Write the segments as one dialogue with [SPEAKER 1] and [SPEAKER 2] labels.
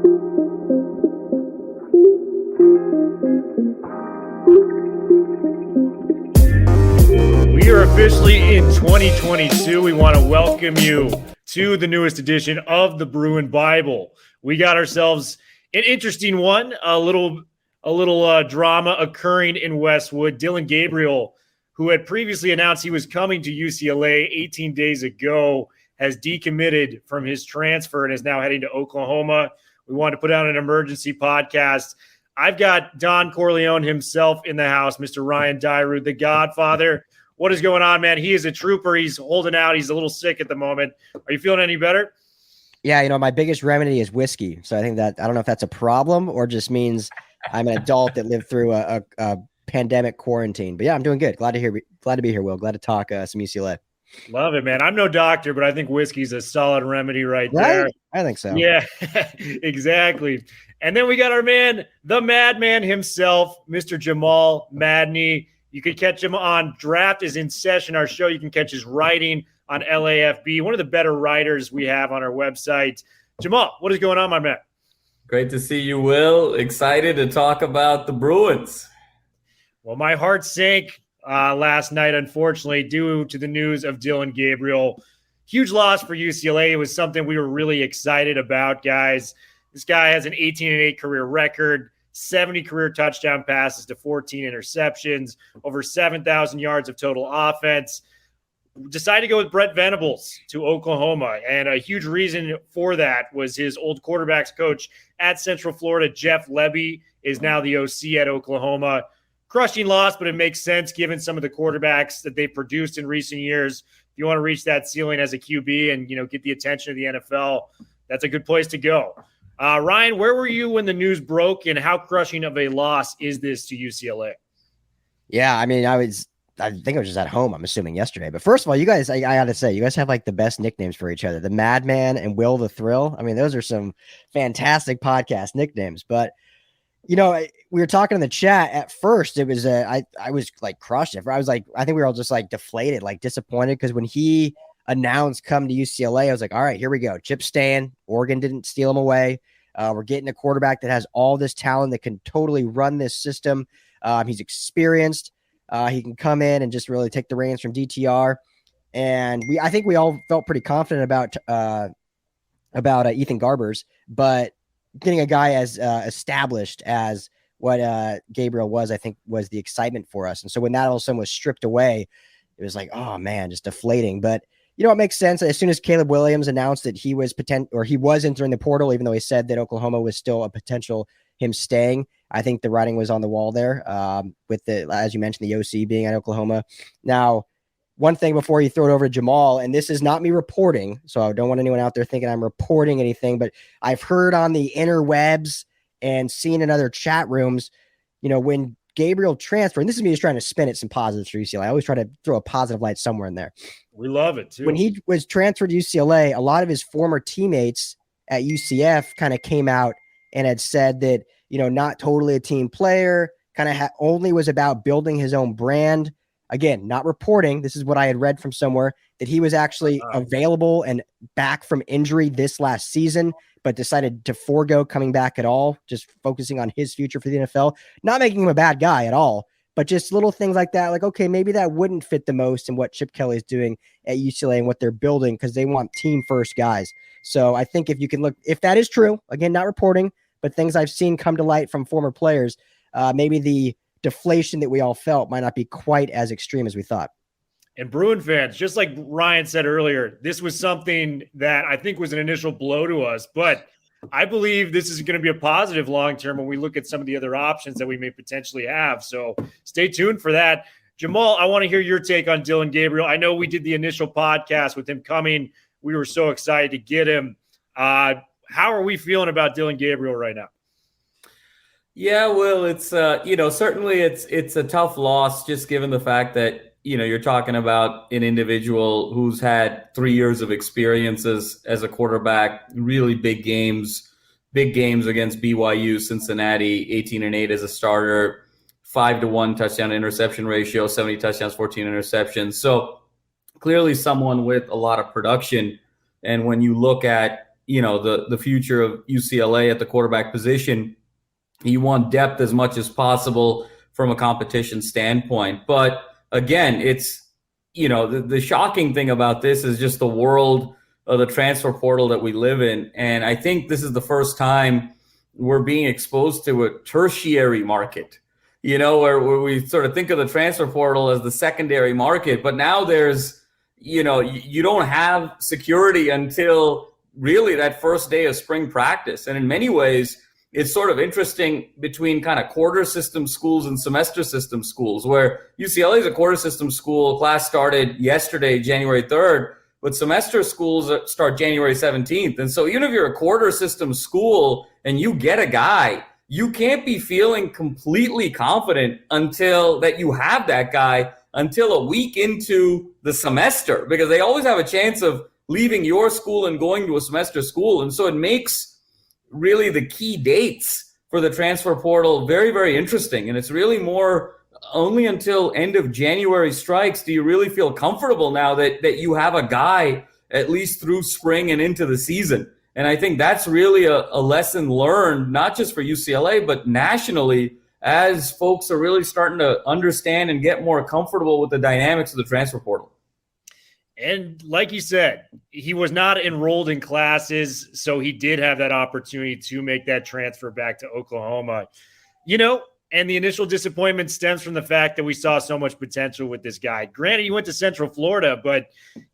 [SPEAKER 1] We are officially in 2022. We want to welcome you to the newest edition of the Bruin Bible. We got ourselves an interesting one, a little drama occurring in Westwood. Dillon Gabriel, who had previously announced he was coming to UCLA 18 days ago, has decommitted from his transfer and is now heading to Oklahoma. We wanted to put out an emergency podcast. I've got Don Corleone himself in the house, Mr. Ryan Dyrud, the Godfather. What is going on, man? He is a trooper. He's holding out. He's a little sick at the moment. Are you feeling any better?
[SPEAKER 2] Yeah, my biggest remedy is whiskey. So I think that, I don't know if that's a problem or just means I'm an adult that lived through a pandemic quarantine. But yeah, I'm doing good. Glad to be here, Will. Glad to talk some UCLA.
[SPEAKER 1] Love it, man. I'm no doctor, but I think whiskey's a solid remedy right there.
[SPEAKER 2] I think so.
[SPEAKER 1] Yeah, exactly. And then we got our man, the madman himself, Mr. Jamal Madney. You can catch him on Draft is in Session, our show. You can catch his writing on LAFB, one of the better writers we have on our website. Jamal, what is going on, my man?
[SPEAKER 3] Great to see you, Will. Excited to talk about the Bruins.
[SPEAKER 1] Well, my heart sank last night, unfortunately, due to the news of Dillon Gabriel. Huge loss for UCLA. It was something we were really excited about, guys. This guy has an 18-8 career record, 70 career touchdown passes to 14 interceptions, over 7,000 yards of total offense. Decided to go with Brent Venables to Oklahoma, and a huge reason for that was his old quarterbacks coach at Central Florida, Jeff Lebby, is now the OC at Oklahoma. Crushing loss, but it makes sense given some of the quarterbacks that they've produced in recent years. If you want to reach that ceiling as a QB and get the attention of the NFL, that's a good place to go. Ryan, where were you when the news broke, and how crushing of a loss is this to UCLA?
[SPEAKER 2] Yeah, I mean, I think I was just at home, I'm assuming, yesterday. But first of all, you guys, I got to say, you guys have like the best nicknames for each other. The Madman and Will the Thrill. I mean, those are some fantastic podcast nicknames. But, we were talking in the chat at first. It was, I was like crushed. I was like, I think we were all just like deflated, like disappointed. Because when he announced come to UCLA, I was like, all right, here we go. Chip staying. Oregon didn't steal him away. We're getting a quarterback that has all this talent that can totally run this system. He's experienced. He can come in and just really take the reins from DTR. And I think we all felt pretty confident about Ethan Garbers, but getting a guy as established as what Gabriel was, I think, was the excitement for us. And so when that all of a sudden was stripped away, it was like, oh man, just deflating. But it makes sense. As soon as Caleb Williams announced that he was he was entering the portal, even though he said that Oklahoma was still a potential him staying, I think the writing was on the wall there, with as you mentioned, the OC being at Oklahoma. Now, one thing before you throw it over to Jamal, and this is not me reporting, so I don't want anyone out there thinking I'm reporting anything, but I've heard on the interwebs and seen in other chat rooms, when Gabriel transferred, and this is me just trying to spin it some positives for UCLA. I always try to throw a positive light somewhere in there.
[SPEAKER 1] We love it, too.
[SPEAKER 2] When he was transferred to UCLA, a lot of his former teammates at UCF kind of came out and had said that, not totally a team player, kind of only was about building his own brand. Again, not reporting. This is what I had read from somewhere, that he was actually available and back from injury this last season, but decided to forego coming back at all, just focusing on his future for the NFL. Not making him a bad guy at all, but just little things like that. Like, okay, maybe that wouldn't fit the most in what Chip Kelly is doing at UCLA and what they're building, because they want team first guys. So I think if you can look, if that is true, again, not reporting, but things I've seen come to light from former players, maybe the deflation that we all felt might not be quite as extreme as we thought.
[SPEAKER 1] And Bruin fans, just like Ryan said earlier, this was something that I think was an initial blow to us, but I believe this is going to be a positive long-term when we look at some of the other options that we may potentially have. So stay tuned for that. Jamal, I want to hear your take on Dillon Gabriel. I know we did the initial podcast with him coming. We were so excited to get him. How are we feeling about Dillon Gabriel right now?
[SPEAKER 3] Yeah, well, it's certainly it's a tough loss, just given the fact that you're talking about an individual who's had 3 years of experiences as a quarterback, really big games against BYU, Cincinnati, 18-8 as a starter, 5-1 touchdown to interception ratio, 70 touchdowns, 14 interceptions. So clearly someone with a lot of production. And when you look at the future of UCLA at the quarterback position. You want depth as much as possible from a competition standpoint. But again, it's, the shocking thing about this is just the world of the transfer portal that we live in. And I think this is the first time we're being exposed to a tertiary market, where we sort of think of the transfer portal as the secondary market. But now there's, you don't have security until really that first day of spring practice. And in many ways, it's sort of interesting between kind of quarter system schools and semester system schools, where UCLA is a quarter system school. Class started yesterday, January 3rd, but semester schools start January 17th. And so even if you're a quarter system school and you get a guy, you can't be feeling completely confident until that you have that guy until a week into the semester, because they always have a chance of leaving your school and going to a semester school. And so it makes really the key dates for the transfer portal very, very interesting. And it's really more only until end of January strikes do you really feel comfortable now that you have a guy at least through spring and into the season. And I think that's really a lesson learned, not just for UCLA, but nationally, as folks are really starting to understand and get more comfortable with the dynamics of the transfer portal.
[SPEAKER 1] And like you said, he was not enrolled in classes, so he did have that opportunity to make that transfer back to Oklahoma. And the initial disappointment stems from the fact that we saw so much potential with this guy. Granted, he went to Central Florida, but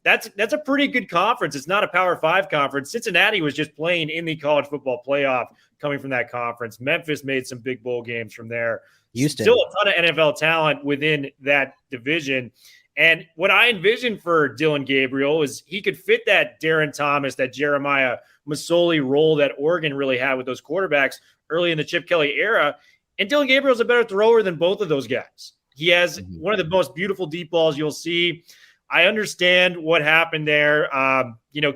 [SPEAKER 1] that's a pretty good conference. It's not a Power 5 conference. Cincinnati was just playing in the college football playoff coming from that conference. Memphis made some big bowl games from there.
[SPEAKER 2] Houston.
[SPEAKER 1] Still a ton of NFL talent within that division. And what I envisioned for Dillon Gabriel is he could fit that Darren Thomas, that Jeremiah Masoli role that Oregon really had with those quarterbacks early in the Chip Kelly era. And Dillon Gabriel's a better thrower than both of those guys. He has one of the most beautiful deep balls you'll see. I understand what happened there.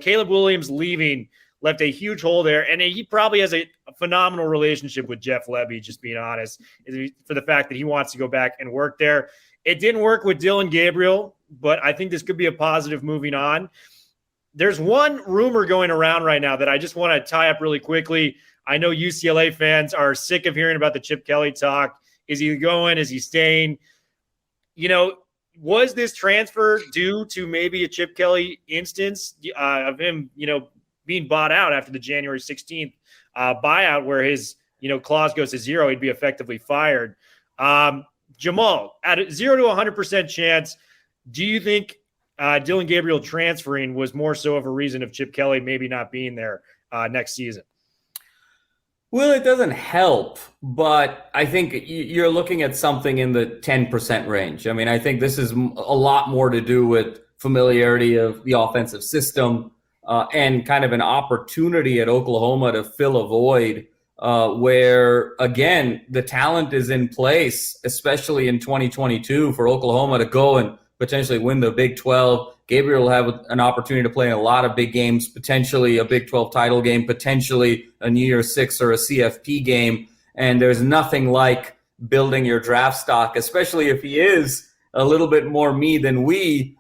[SPEAKER 1] Caleb Williams leaving left a huge hole there. And he probably has a phenomenal relationship with Jeff Lebby, just being honest, for the fact that he wants to go back and work there. It didn't work with Dillon Gabriel, but I think this could be a positive moving on. There's one rumor going around right now that I just want to tie up really quickly. I know UCLA fans are sick of hearing about the Chip Kelly talk. Is he going? Is he staying? Was this transfer due to maybe a Chip Kelly instance of him, being bought out after the January 16th buyout where his, clause goes to zero, he'd be effectively fired. Jamal, at a 0 to 100% chance, do you think Dillon Gabriel transferring was more so of a reason of Chip Kelly maybe not being there next season?
[SPEAKER 3] Well, it doesn't help, but I think you're looking at something in the 10% range. I mean, I think this is a lot more to do with familiarity of the offensive system and kind of an opportunity at Oklahoma to fill a void where, again, the talent is in place, especially in 2022 for Oklahoma to go and potentially win the Big 12. Gabriel will have an opportunity to play in a lot of big games, potentially a Big 12 title game, potentially a New Year's Six or a CFP game. And there's nothing like building your draft stock, especially if he is a little bit more me than we,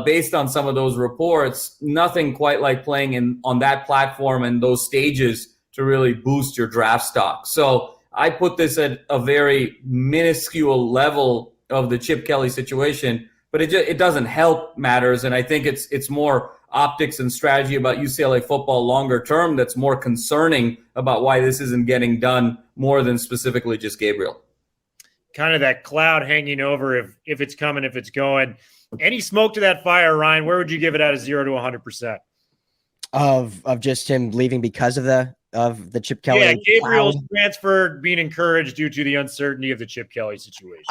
[SPEAKER 3] based on some of those reports. Nothing quite like playing on that platform and those stages to really boost your draft stock. So I put this at a very minuscule level of the Chip Kelly situation, but it doesn't help matters. And I think it's more optics and strategy about UCLA football longer term that's more concerning about why this isn't getting done more than specifically just Gabriel.
[SPEAKER 1] Kind of that cloud hanging over if it's coming, if it's going. Any smoke to that fire, Ryan? Where would you give it out of 0 to 100%?
[SPEAKER 2] Of just him leaving because of the Chip Kelly.
[SPEAKER 1] Yeah, Gabriel's transfer being encouraged due to the uncertainty of the Chip Kelly situation.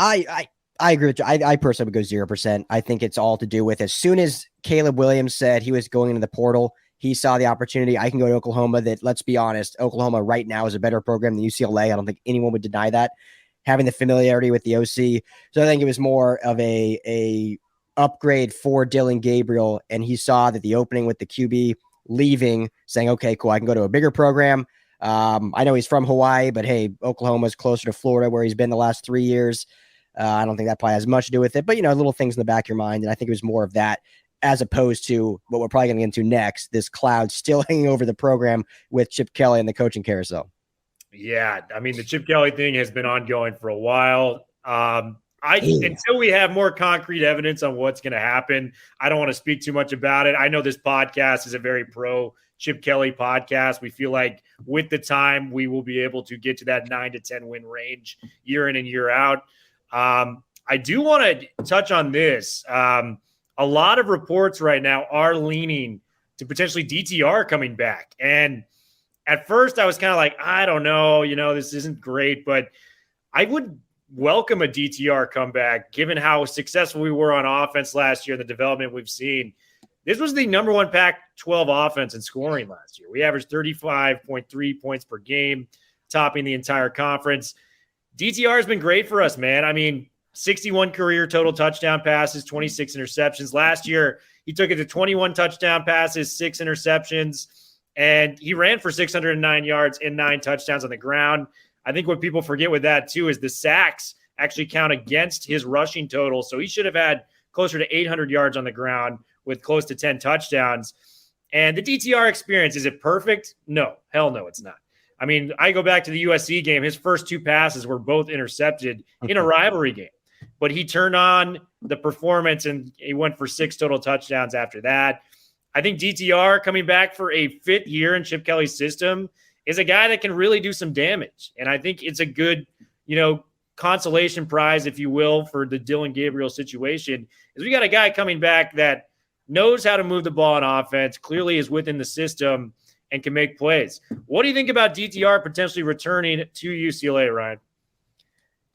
[SPEAKER 2] I agree with you. I personally would go 0%. I think it's all to do with as soon as Caleb Williams said he was going into the portal, he saw the opportunity. I can go to Oklahoma. That, let's be honest, Oklahoma right now is a better program than UCLA. I don't think anyone would deny that. Having the familiarity with the OC. So I think it was more of a upgrade for Dillon Gabriel, and he saw that the opening with the QB leaving, saying, okay, cool, I can go to a bigger program. I know he's from Hawaii, but hey, Oklahoma's closer to Florida where he's been the last 3 years. I don't think that probably has much to do with it, but little things in the back of your mind. And I think it was more of that. as opposed to what we're probably going to get into next, this cloud still hanging over the program with Chip Kelly and the coaching carousel.
[SPEAKER 1] Yeah, I mean, the Chip Kelly thing has been ongoing for a while. Until we have more concrete evidence on what's going to happen, I don't want to speak too much about it. I know this podcast is a very pro Chip Kelly podcast. We feel like with the time, we will be able to get to that 9 to 10 win range year in and year out. I do want to touch on this. A lot of reports right now are leaning to potentially DTR coming back. And at first I was kind of like, I don't know, this isn't great, but I would welcome a DTR comeback given how successful we were on offense last year and the development we've seen. This was the number one Pac-12 offense in scoring last year. We averaged 35.3 points per game, topping the entire conference. DTR has been great for us, man. I mean, 61 career total touchdown passes, 26 interceptions. Last year, he took it to 21 touchdown passes, 6 interceptions, and he ran for 609 yards and 9 touchdowns on the ground. I think what people forget with that, too, is the sacks actually count against his rushing total. So he should have had closer to 800 yards on the ground with close to 10 touchdowns. And the DTR experience, is it perfect? No, hell no, it's not. I mean, I go back to the USC game. His first 2 passes were both intercepted in a rivalry game. But he turned on the performance, and he went for 6 total touchdowns after that. I think DTR coming back for a 5th year in Chip Kelly's system is a guy that can really do some damage. And I think it's a good, consolation prize, if you will, for the Dillon Gabriel situation, is we got a guy coming back that knows how to move the ball on offense, clearly is within the system, and can make plays. What do you think about DTR potentially returning to UCLA, Ryan?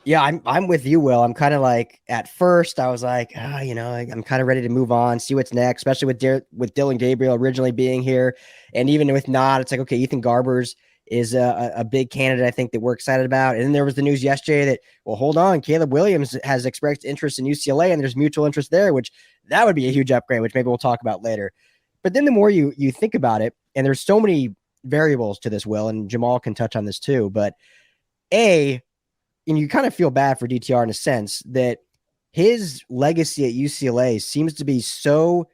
[SPEAKER 2] Yeah, I'm with you, Will. I'm kind of like, at first I was like, I'm kind of ready to move on, see what's next, especially with Dillon Gabriel originally being here. And even with not, it's like, okay, Ethan Garbers is a big candidate, I think, that we're excited about. And then there was the news yesterday that, well, hold on, Caleb Williams has expressed interest in UCLA, and there's mutual interest there, which that would be a huge upgrade, which maybe we'll talk about later. But then the more you think about it, and there's so many variables to this, Will, and Jamal can touch on this too, but and you kind of feel bad for DTR in a sense that his legacy at UCLA seems to be so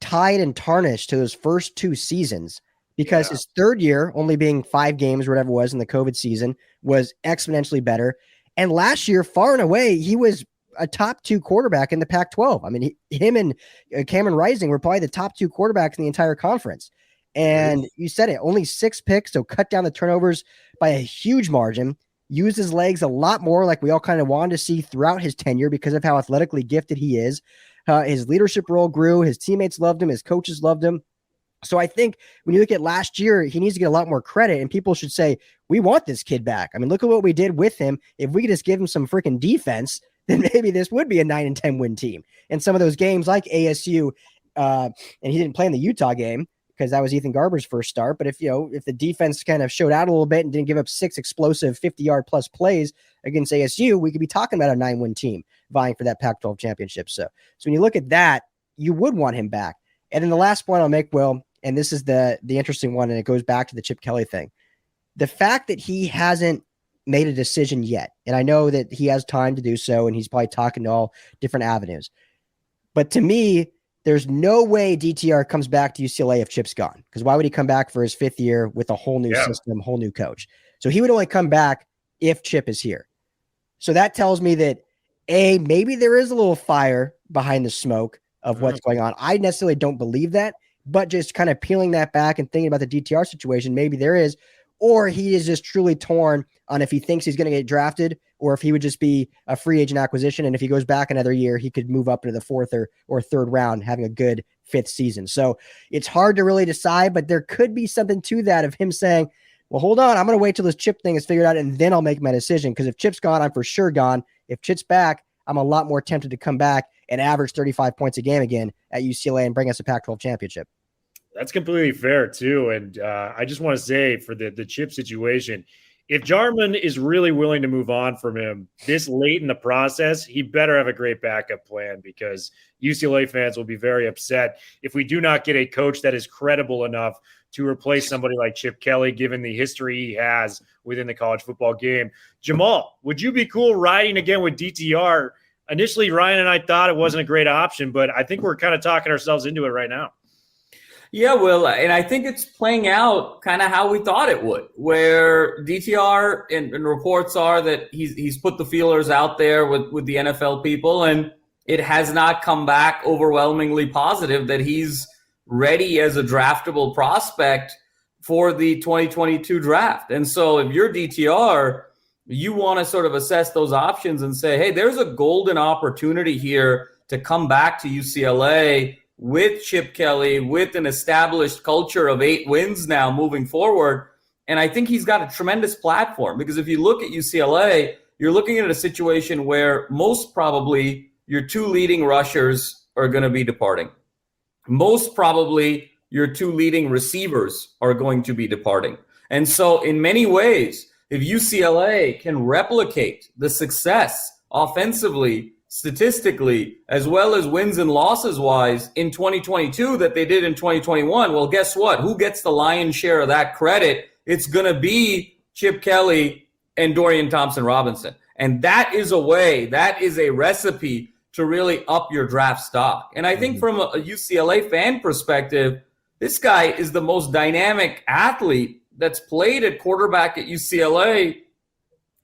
[SPEAKER 2] tied and tarnished to those first 2 seasons, because his 3rd year, only being 5 games or whatever it was in the COVID season, was exponentially better. And last year, far and away, he was a top 2 quarterback in the Pac-12. I mean, him and Cameron Rising were probably the top 2 quarterbacks in the entire conference. And you said it, only 6 picks, so cut down the turnovers by a huge margin. Used his legs a lot more, like we all kind of wanted to see throughout his tenure because of how athletically gifted he is. His leadership role grew. His teammates loved him. His coaches loved him. So I think when you look at last year, he needs to get a lot more credit, and people should say, we want this kid back. I mean, look at what we did with him. If we could just give him some freaking defense, then maybe this would be a 9 and 10 win team. And some of those games like ASU, and he didn't play in the Utah game because that was Ethan Garber's first start. But if the defense kind of showed out a little bit and didn't give up 6 explosive 50-yard plus plays against ASU, we could be talking about a 9-win team vying for that Pac-12 championship. So when you look at that, you would want him back. And then the last point I'll make, Will, and this is the interesting one, and it goes back to the Chip Kelly thing. The fact that he hasn't made a decision yet, and I know that he has time to do so, and he's probably talking to all different avenues. But to me, there's no way DTR comes back to UCLA if Chip's gone. Because why would he come back for his 5th year with a whole new system, whole new coach? So he would only come back if Chip is here. So that tells me that, maybe there is a little fire behind the smoke of what's going on. I necessarily don't believe that, but just kind of peeling that back and thinking about the DTR situation, maybe there is, or he is just truly torn on if he thinks he's going to get drafted or if he would just be a free agent acquisition. And if he goes back another year, he could move up into the 4th or 3rd round, having a good 5th season. So it's hard to really decide, but there could be something to that of him saying, well, hold on, I'm going to wait till this Chip thing is figured out and then I'll make my decision. Because if Chip's gone, I'm for sure gone. If Chip's back, I'm a lot more tempted to come back and average 35 points a game again at UCLA and bring us a Pac-12 championship.
[SPEAKER 1] That's completely fair, too. And I just want to say for the Chip situation, if Jarman is really willing to move on from him this late in the process, he better have a great backup plan, because UCLA fans will be very upset if we do not get a coach that is credible enough to replace somebody like Chip Kelly, given the history he has within the college football game. Jamal, would you be cool riding again with DTR initially Ryan and I thought it wasn't a great option, but I think we're kind of talking ourselves into it right now.
[SPEAKER 3] Yeah, Will, and I think it's playing out kind of how we thought it would, where DTR and reports are that he's put the feelers out there with the NFL people, and it has not come back overwhelmingly positive that he's ready as a draftable prospect for the 2022 draft. And so if you're DTR, you want to sort of assess those options and say, hey, there's a golden opportunity here to come back to UCLA with Chip Kelly, with an established culture of 8 wins now moving forward. And I think he's got a tremendous platform, because if you look at UCLA, you're looking at a situation where most probably your 2 leading rushers are going to be departing. Most probably your 2 leading receivers are going to be departing. And so in many ways, if UCLA can replicate the success offensively, statistically, as well as wins and losses wise in 2022 that they did in 2021, well, guess what? Who gets the lion's share of that credit? It's going to be Chip Kelly and Dorian Thompson-Robinson. And that is a way, that is a recipe to really up your draft stock. And I think from a UCLA fan perspective, this guy is the most dynamic athlete that's played at quarterback at UCLA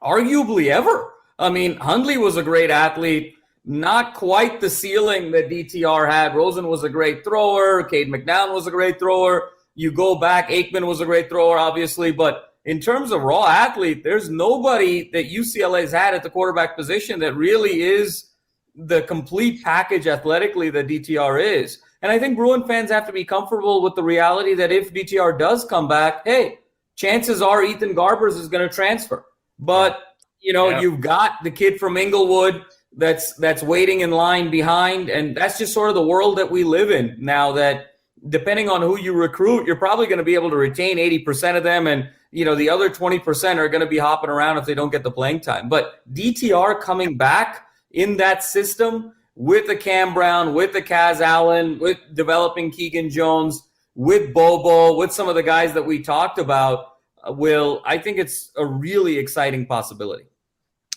[SPEAKER 3] arguably ever. I mean, Hundley was a great athlete, not quite the ceiling that DTR had. Rosen was a great thrower. Cade McNown was a great thrower. You go back, Aikman was a great thrower, obviously. But in terms of raw athlete, there's nobody that UCLA's had at the quarterback position that really is the complete package athletically that DTR is. And I think Bruin fans have to be comfortable with the reality that if DTR does come back, hey, chances are Ethan Garbers is going to transfer. But, you've got the kid from Inglewood that's waiting in line behind. And that's just sort of the world that we live in now, that depending on who you recruit, you're probably going to be able to retain 80% of them. And, the other 20% are going to be hopping around if they don't get the playing time. But DTR coming back in that system with the Cam Brown, with the Kaz Allen, with developing Keegan Jones, with Bobo, with some of the guys that we talked about, I think it's a really exciting possibility.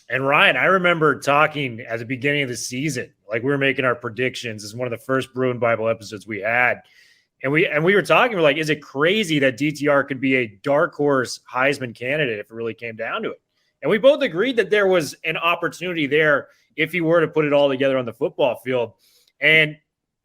[SPEAKER 1] And Ryan, I remember talking at the beginning of the season, like we were making our predictions. This is one of the first Bruin Bible episodes we had. And we were talking, we're like, is it crazy that DTR could be a dark horse Heisman candidate if it really came down to it? And we both agreed that there was an opportunity there if he were to put it all together on the football field. And,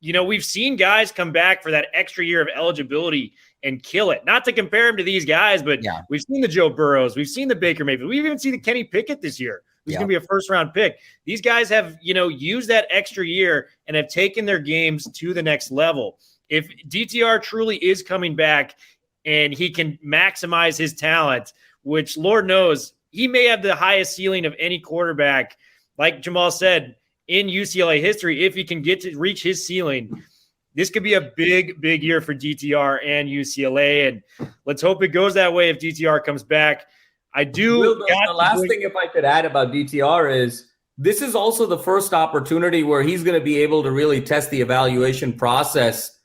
[SPEAKER 1] we've seen guys come back for that extra year of eligibility and kill it. Not to compare him to these guys, but we've seen the Joe Burrows. We've seen the Baker Mayfield. We've even seen the Kenny Pickett this year, who's going to be a first-round pick. These guys have, used that extra year and have taken their games to the next level. If DTR truly is coming back and he can maximize his talent, which Lord knows he may have the highest ceiling of any quarterback, like Jamal said, in UCLA history, if he can get to reach his ceiling, this could be a big, big year for DTR and UCLA. And let's hope it goes that way if DTR comes back.
[SPEAKER 3] The last thing, if I could add about DTR, is this is also the first opportunity where he's going to be able to really test the evaluation process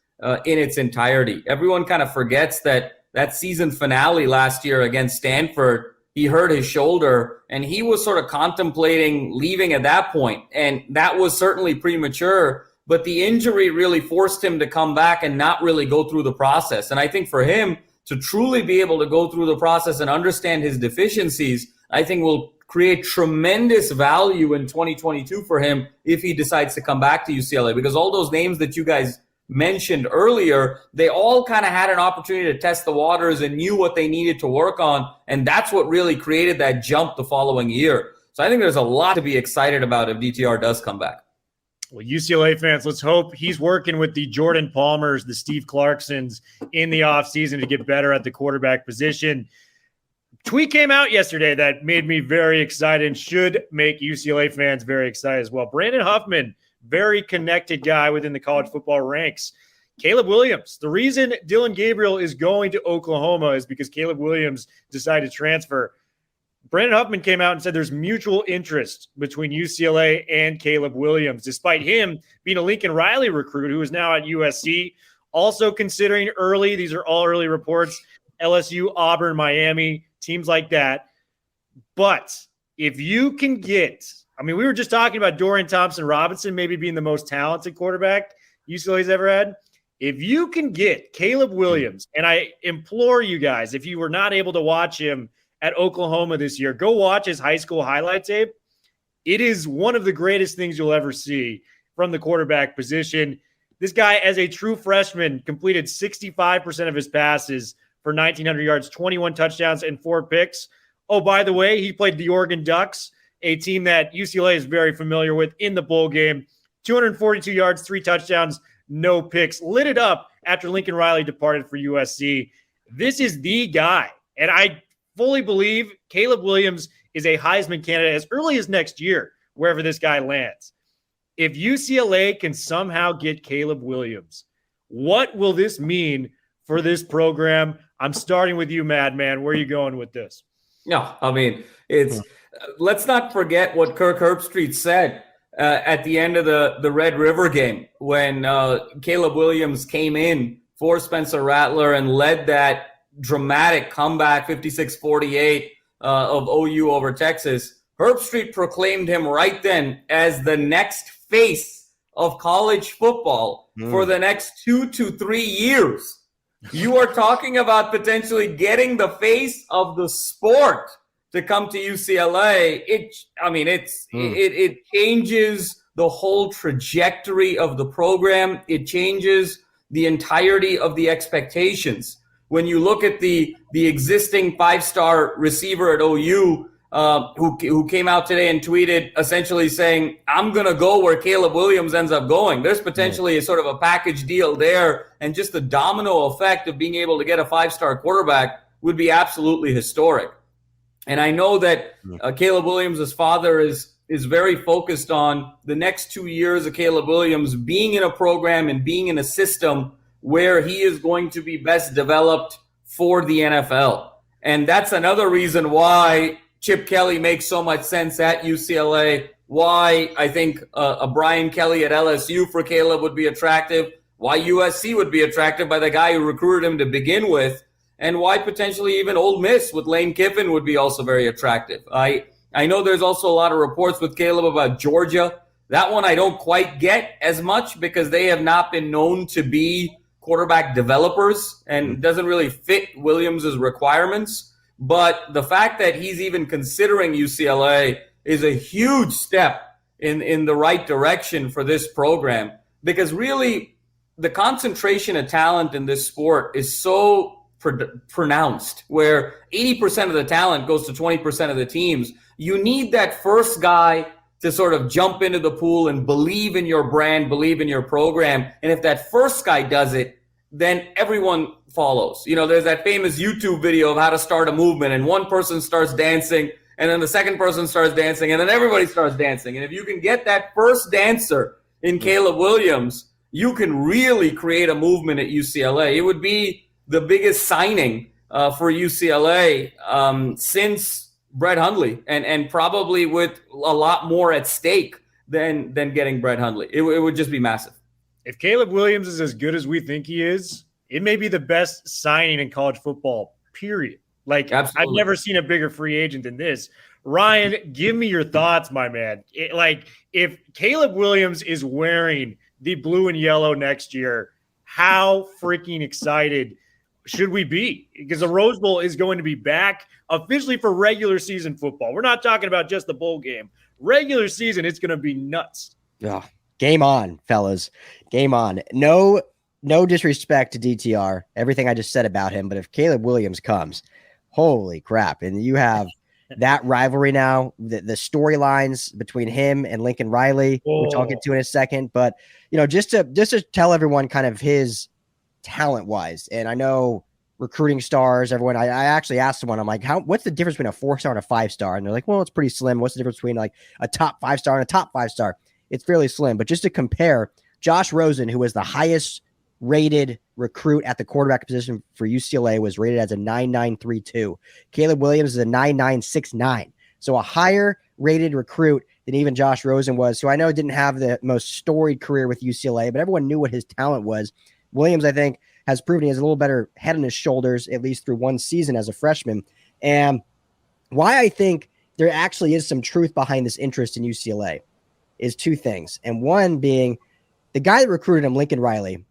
[SPEAKER 3] in its entirety. Everyone kind of forgets that season finale last year against Stanford, he hurt his shoulder and he was sort of contemplating leaving at that point. And that was certainly premature, but the injury really forced him to come back and not really go through the process. And I think for him to truly be able to go through the process and understand his deficiencies, I think will create tremendous value in 2022 for him if he decides to come back to UCLA, because all those names that you guys mentioned earlier, they all kind of had an opportunity to test the waters and knew what they needed to work on. And that's what really created that jump the following year. So I think there's a lot to be excited about if DTR does come back.
[SPEAKER 1] Well, UCLA fans, let's hope he's working with the Jordan Palmers, the Steve Clarksons in the offseason to get better at the quarterback position. Tweet came out yesterday that made me very excited and should make UCLA fans very excited as well. Brandon Huffman, very connected guy within the college football ranks. Caleb Williams. The reason Dillon Gabriel is going to Oklahoma is because Caleb Williams decided to transfer. Brandon Huffman came out and said there's mutual interest between UCLA and Caleb Williams, despite him being a Lincoln Riley recruit who is now at USC. Also considering early, these are all early reports, LSU, Auburn, Miami, teams like that. But if you can get I mean, we were just talking about Dorian Thompson-Robinson maybe being the most talented quarterback UCLA's ever had. If you can get Caleb Williams, and I implore you guys, if you were not able to watch him at Oklahoma this year, go watch his high school highlight tape. It is one of the greatest things you'll ever see from the quarterback position. This guy, as a true freshman, completed 65% of his passes for 1,900 yards, 21 touchdowns, and 4 picks. Oh, by the way, he played the Oregon Ducks, a team that UCLA is very familiar with, in the bowl game. 242 yards, 3 touchdowns, no picks. Lit it up after Lincoln Riley departed for USC. This is the guy. And I fully believe Caleb Williams is a Heisman candidate as early as next year, wherever this guy lands. If UCLA can somehow get Caleb Williams, what will this mean for this program? I'm starting with you, Madman. Where are you going with this?
[SPEAKER 3] No, I mean, let's not forget what Kirk Herbstreit said at the end of the Red River game when Caleb Williams came in for Spencer Rattler and led that dramatic comeback, 56-48 of OU over Texas. Herbstreit proclaimed him right then as the next face of college football for the next 2 to 3 years. You are talking about potentially getting the face of the sport to come to UCLA. It changes the whole trajectory of the program. It changes the entirety of the expectations. When you look at the existing 5-star receiver at OU, who came out today and tweeted essentially saying, I'm going to go where Caleb Williams ends up going. There's potentially a sort of a package deal there, and just the domino effect of being able to get a 5-star quarterback would be absolutely historic. And I know that Caleb Williams' father is very focused on the next 2 years of Caleb Williams being in a program and being in a system where he is going to be best developed for the NFL. And that's another reason why Chip Kelly makes so much sense at UCLA, why I think a Brian Kelly at LSU for Caleb would be attractive, why USC would be attractive by the guy who recruited him to begin with, and why potentially even Ole Miss with Lane Kiffin would be also very attractive. I know there's also a lot of reports with Caleb about Georgia. That one I don't quite get as much because they have not been known to be quarterback developers and doesn't really fit Williams' requirements. But the fact that he's even considering UCLA is a huge step in the right direction for this program, because really the concentration of talent in this sport is so pronounced, where 80% of the talent goes to 20% of the teams. You need that first guy to sort of jump into the pool and believe in your brand, believe in your program. And if that first guy does it, then everyone follows. You know, there's that famous YouTube video of how to start a movement, and one person starts dancing, and then the second person starts dancing, and then everybody starts dancing. And if you can get that first dancer in Caleb Williams, you can really create a movement at UCLA. It would be the biggest signing for UCLA since Brett Hundley, and probably with a lot more at stake than getting Brett Hundley. It would just be massive.
[SPEAKER 1] If Caleb Williams is as good as we think he is, it may be the best signing in college football, period. Like, absolutely. I've never seen a bigger free agent than this. Ryan, give me your thoughts, my man. If Caleb Williams is wearing the blue and yellow next year, how freaking excited should we be? Because the Rose Bowl is going to be back officially for regular season football. We're not talking about just the bowl game. Regular season, it's going to be nuts.
[SPEAKER 2] Yeah. Game on, fellas. Game on. No disrespect to DTR, everything I just said about him, but if Caleb Williams comes, holy crap. And you have that rivalry now, the storylines between him and Lincoln Riley, which I'll get to in a second. But, you know, just to tell everyone kind of his talent-wise, and I know recruiting stars, everyone, I actually asked someone, I'm like, what's the difference between a 4-star and a 5-star? And they're like, well, it's pretty slim. What's the difference between like a top 5-star and a top 5-star? It's fairly slim. But just to compare, Josh Rosen, who was the highest rated recruit at the quarterback position for UCLA, was rated as a 9.932. Caleb Williams is a 9.969. So a higher rated recruit than even Josh Rosen was, who I know didn't have the most storied career with UCLA, but everyone knew what his talent was. Williams, I think, has proven he has a little better head on his shoulders, at least through one season as a freshman. And why I think there actually is some truth behind this interest in UCLA is two things. And one being the guy that recruited him, Lincoln Riley,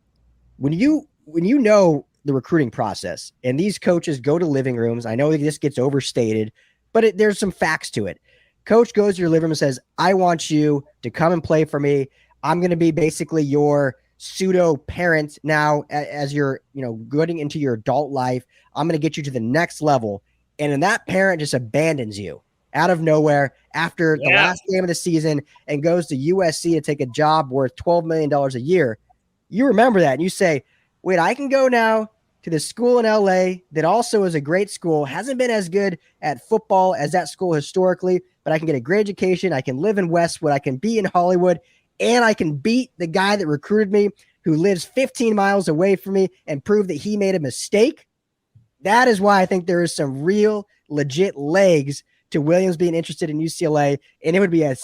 [SPEAKER 2] when you know the recruiting process and these coaches go to living rooms, I know this gets overstated, but there's some facts to it. Coach goes to your living room and says, I want you to come and play for me. I'm going to be basically your pseudo parent now as you're, getting into your adult life. I'm going to get you to the next level. And then that parent just abandons you out of nowhere after the last game of the season and goes to USC to take a job worth $12 million a year. You remember that and you say, wait, I can go now to the school in LA that also is a great school, hasn't been as good at football as that school historically, but I can get a great education. I can live in Westwood. I can be in Hollywood, and I can beat the guy that recruited me who lives 15 miles away from me and prove that he made a mistake. That is why I think there is some real legit legs to Williams being interested in UCLA, and it would be a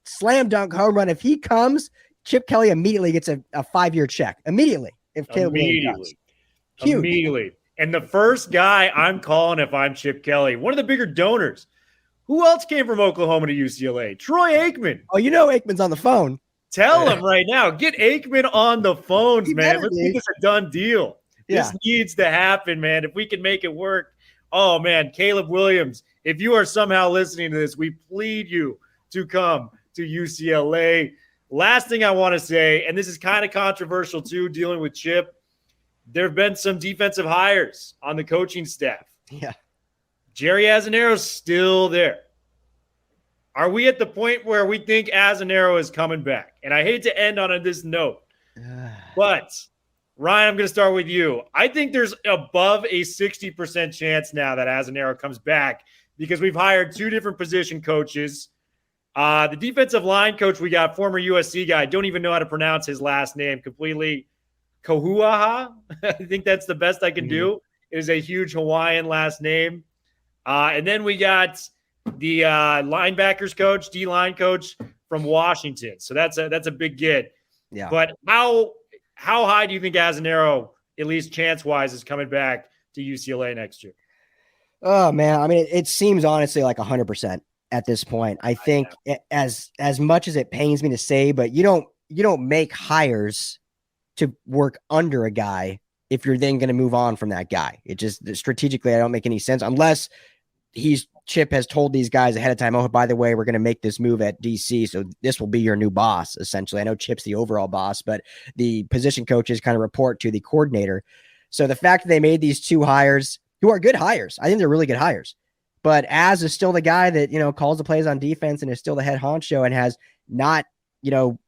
[SPEAKER 2] slam dunk home run. If he comes, Chip Kelly immediately gets a 5-year check. Immediately. If Caleb Williams comes. Huge.
[SPEAKER 1] Immediately. And the first guy I'm calling if I'm Chip Kelly, one of the bigger donors. Who else came from Oklahoma to UCLA? Troy Aikman.
[SPEAKER 2] Oh, Aikman's on the phone.
[SPEAKER 1] Tell him right now. Get Aikman on the phones, man. Let's make this a done deal. Yeah. This needs to happen, man. If we can make it work. Oh, man, Caleb Williams, if you are somehow listening to this, we plead you to come to UCLA. Last thing I want to say, and this is kind of controversial too, dealing with Chip, there have been some defensive hires on the coaching staff.
[SPEAKER 2] Yeah.
[SPEAKER 1] Jerry Azzinaro is still there. Are we at the point where we think Azzinaro is coming back? And I hate to end on this note, but Ryan, I'm going to start with you. I think there's above a 60% chance now that Azzinaro comes back because we've hired 2 different position coaches. The defensive line coach we got, former USC guy, don't even know how to pronounce his last name completely. Kohuaha. I think that's the best I can do. It is a huge Hawaiian last name. And then we got the linebackers coach, D-line coach from Washington. So that's a big get.
[SPEAKER 2] Yeah.
[SPEAKER 1] But how high do you think Azzinaro, at least chance-wise, is coming back to UCLA next year?
[SPEAKER 2] Oh, man. I mean, it seems honestly like 100% at this point. I think as much as it pains me to say, but you don't make hires to work under a guy if you're then going to move on from that guy. It just strategically, I don't make any sense unless Chip has told these guys ahead of time, oh, by the way, we're going to make this move at DC. So this will be your new boss, essentially. I know Chip's the overall boss, but the position coaches kind of report to the coordinator. So the fact that they made these 2 hires, who are good hires, I think they're really good hires. But Az is still the guy that, calls the plays on defense and is still the head honcho and has not,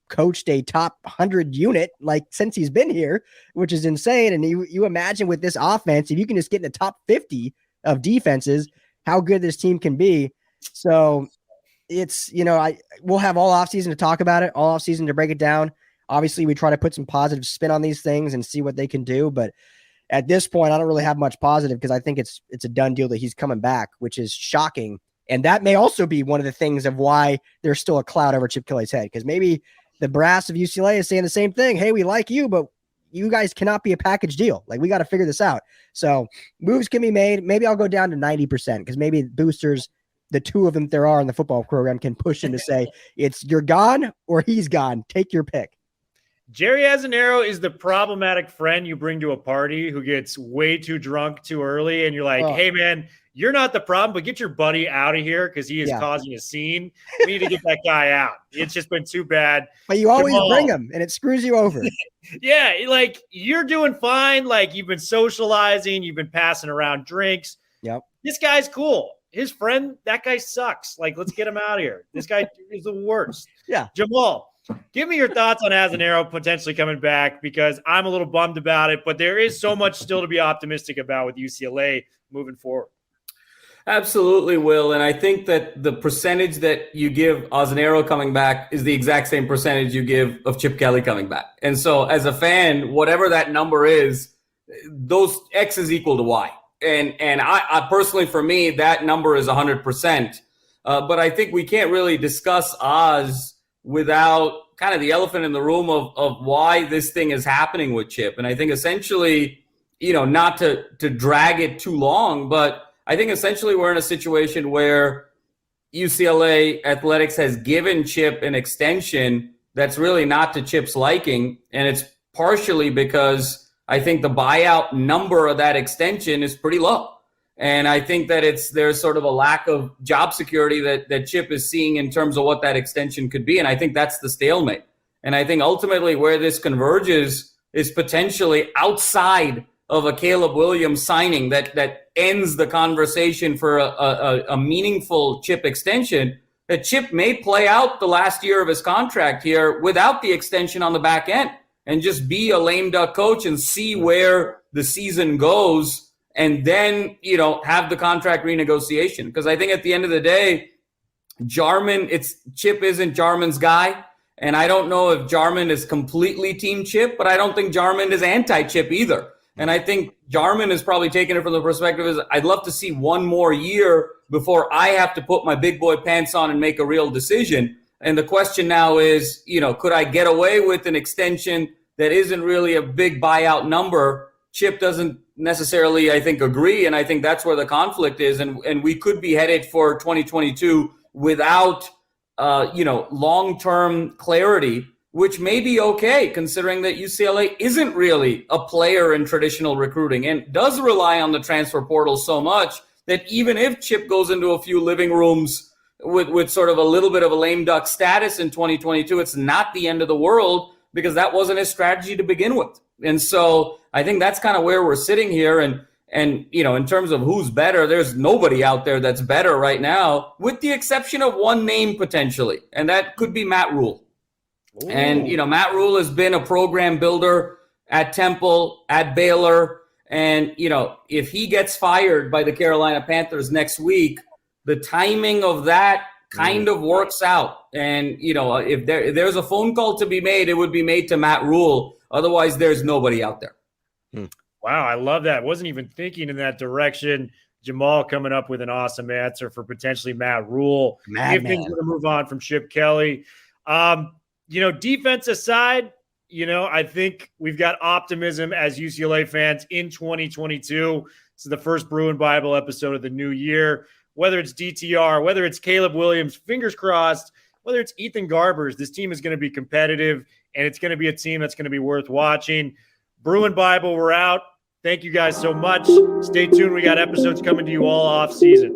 [SPEAKER 2] coached a top 100 unit like since he's been here, which is insane. And you imagine with this offense, if you can just get in the top 50 of defenses, how good this team can be. So it's, we'll have all offseason to talk about it, all offseason to break it down. Obviously, we try to put some positive spin on these things and see what they can do. But at this point, I don't really have much positive because I think it's a done deal that he's coming back, which is shocking. And that may also be one of the things of why there's still a cloud over Chip Kelly's head, because maybe the brass of UCLA is saying the same thing. Hey, we like you, but you guys cannot be a package deal. Like, we got to figure this out. So moves can be made. Maybe I'll go down to 90% because maybe boosters, the 2 of them there are in the football program, can push him to say it's you're gone or he's gone. Take your pick.
[SPEAKER 1] Jerry Azzinaro is the problematic friend you bring to a party who gets way too drunk too early. And you're like, hey, man, you're not the problem, but get your buddy out of here because he is causing a scene. We need to get that guy out. It's just been too bad.
[SPEAKER 2] But you always bring him, and it screws you over.
[SPEAKER 1] Yeah, like, you're doing fine. Like, you've been socializing. You've been passing around drinks.
[SPEAKER 2] Yep.
[SPEAKER 1] This guy's cool. His friend, that guy sucks. Like, let's get him out of here. This guy is the worst.
[SPEAKER 2] Yeah.
[SPEAKER 1] Jamal, give me your thoughts on Azzinaro potentially coming back, because I'm a little bummed about it, but there is so much still to be optimistic about with UCLA moving forward.
[SPEAKER 3] Absolutely, Will. And I think that the percentage that you give Azzinaro coming back is the exact same percentage you give of Chip Kelly coming back. And so as a fan, whatever that number is, those X is equal to Y. And I personally, for me, that number is 100%. But I think we can't really discuss Oz without kind of the elephant in the room of why this thing is happening with Chip. And I think essentially, not to drag it too long, but I think essentially we're in a situation where, UCLA athletics has given Chip an extension that's really not to Chip's liking. And it's partially because I think the buyout number of that extension is pretty low. And I think that there's sort of a lack of job security that Chip is seeing in terms of what that extension could be. And I think that's the stalemate. And I think ultimately where this converges is potentially outside of a Caleb Williams signing that ends the conversation for a meaningful Chip extension, that Chip may play out the last year of his contract here without the extension on the back end and just be a lame duck coach and see where the season goes and then, have the contract renegotiation. Because I think at the end of the day, Chip isn't Jarman's guy. And I don't know if Jarman is completely team Chip, but I don't think Jarman is anti-Chip either. And I think Jarman is probably taking it from the perspective is I'd love to see one more year before I have to put my big boy pants on and make a real decision. And the question now is, could I get away with an extension that isn't really a big buyout number? Chip doesn't necessarily, I think, agree. And I think that's where the conflict is. And we could be headed for 2022 without, long-term clarity, which may be okay considering that UCLA isn't really a player in traditional recruiting and does rely on the transfer portal so much that even if Chip goes into a few living rooms with sort of a little bit of a lame duck status in 2022, it's not the end of the world because that wasn't his strategy to begin with. And so I think that's kind of where we're sitting here. And in terms of who's better, there's nobody out there that's better right now, with the exception of one name potentially, and that could be Matt Rule. Ooh. And, Matt Rule has been a program builder at Temple, at Baylor. And, if he gets fired by the Carolina Panthers next week, the timing of that kind of works out. And, if there's a phone call to be made, it would be made to Matt Rule. Otherwise, there's nobody out there.
[SPEAKER 1] Wow, I love that. Wasn't even thinking in that direction. Jamal coming up with an awesome answer for potentially Matt Rule. If things are going to move on from Chip Kelly. Defense aside, I think we've got optimism as UCLA fans in 2022. This is the first Bruin Bible episode of the new year. Whether it's DTR, whether it's Caleb Williams, fingers crossed, whether it's Ethan Garbers, this team is going to be competitive, and it's going to be a team that's going to be worth watching. Bruin Bible, we're out. Thank you guys so much. Stay tuned. We got episodes coming to you all off season.